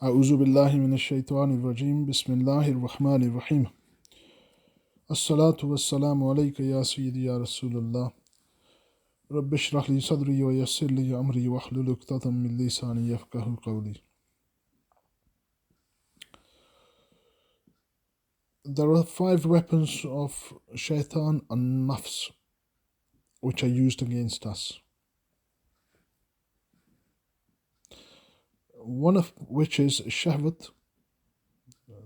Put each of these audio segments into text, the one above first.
أعوذ بالله من الشيطان الرجيم بسم الله الرحمن الرحيم الصلاة والسلام عليك يا سيدي يا رسول الله رب اشرح لي صدري ويسر لي أمري واحلل عقدة من لساني يفقهوا قولي. There are 5 weapons of shaitan and nafs which are used against us. One of which is shahwat,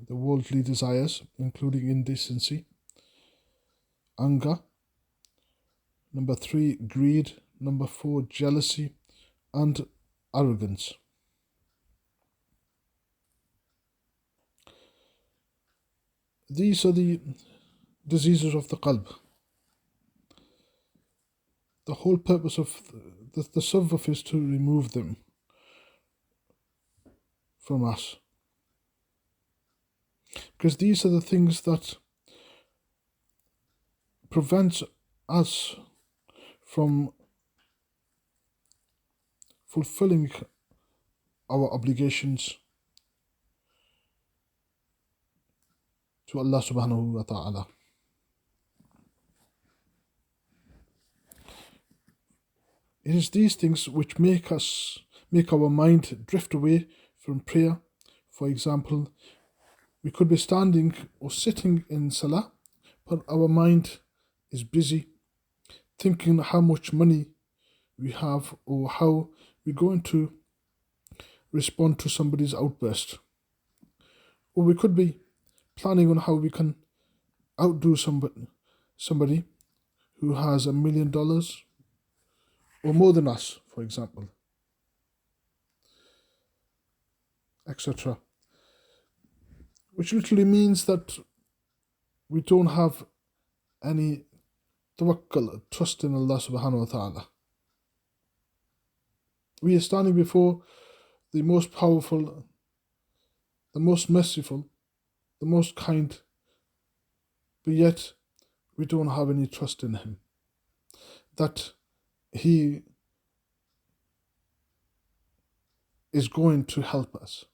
the worldly desires, including indecency, anger, number 3, greed, number 4, jealousy, and arrogance. These are the diseases of the qalb. The whole purpose of the Tassawuf is to remove them from us. Because these are the things that prevent us from fulfilling our obligations to Allah subhanahu wa ta'ala. It is these things which make our mind drift away from prayer. For example, we could be standing or sitting in salah, but our mind is busy thinking how much money we have or how we're going to respond to somebody's outburst. Or we could be planning on how we can outdo somebody who has $1 million or more than us, for example, etc. Which literally means that we don't have any tawakkul, trust in Allah subhanahu wa ta'ala. We are standing before the most powerful, the most merciful, the most kind, but yet we don't have any trust in Him, that He is going to help us.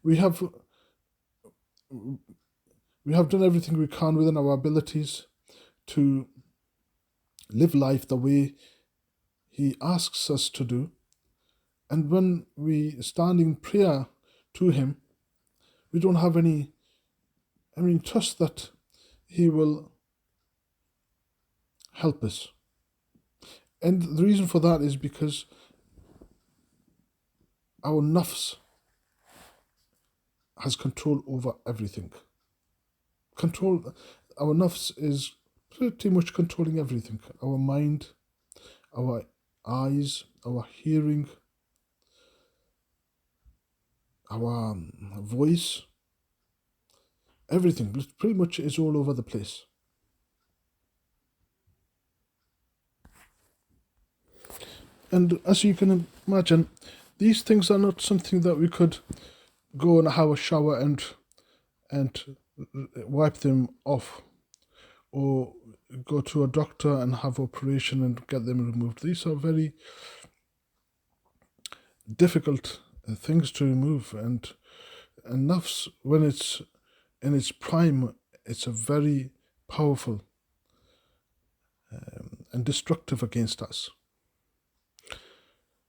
We have done everything we can within our abilities to live life the way He asks us to do. And when we stand in prayer to Him, we don't have any trust that He will help us. And the reason for that is because our nafs has control over everything. Our nafs is pretty much controlling everything. Our mind, our eyes, our hearing, our voice, everything pretty much is all over the place. And as you can imagine, these things are not something that we could go and have a shower and wipe them off, or go to a doctor and have operation and get them removed. These are very difficult things to remove, and nafs, when it's in its prime, it's a very powerful and destructive against us.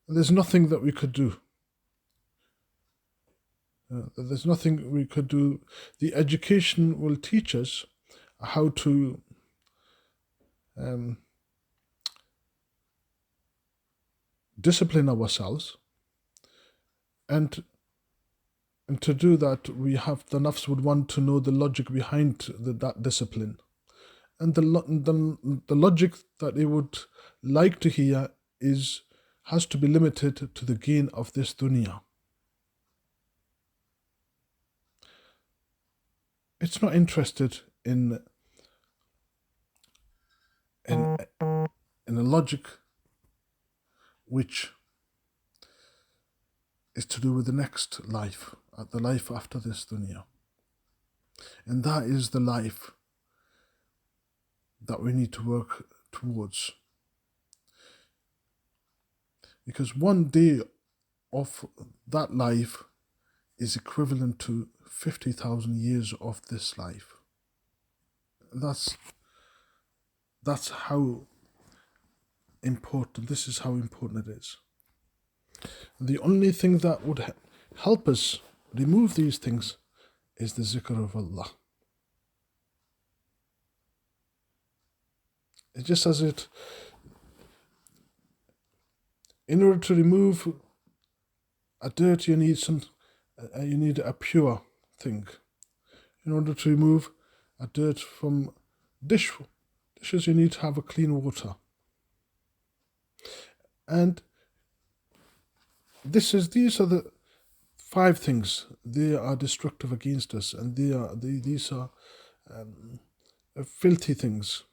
There's nothing that we could do. There's nothing we could do. The education will teach us how to discipline ourselves, and to do that, the nafs would want to know the logic behind that discipline, and the logic that it would like to hear has to be limited to the gain of this dunya. It's not interested in a logic which is to do with the next life, the life after this dunya. And that is the life that we need to work towards. Because one day of that life is equivalent to 50,000 years of this life. That's how important, this is how important it is. The only thing that would help us remove these things is the zikr of Allah. It's just as it, in order to remove a dirt, you need a pure thing. In order to remove a dirt from dishes, you need to have a clean water. And these are the 5 things. They are destructive against us, and these are filthy things.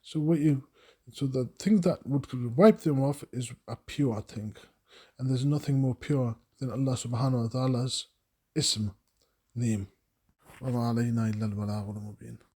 So the thing that would wipe them off is a pure thing, and there's nothing more pure than Allah subhanahu wa ta'ala's ism, name. وَمَا عَلَيْنَا إِلَّا الْبَلَاغُ الْمُبِينُ.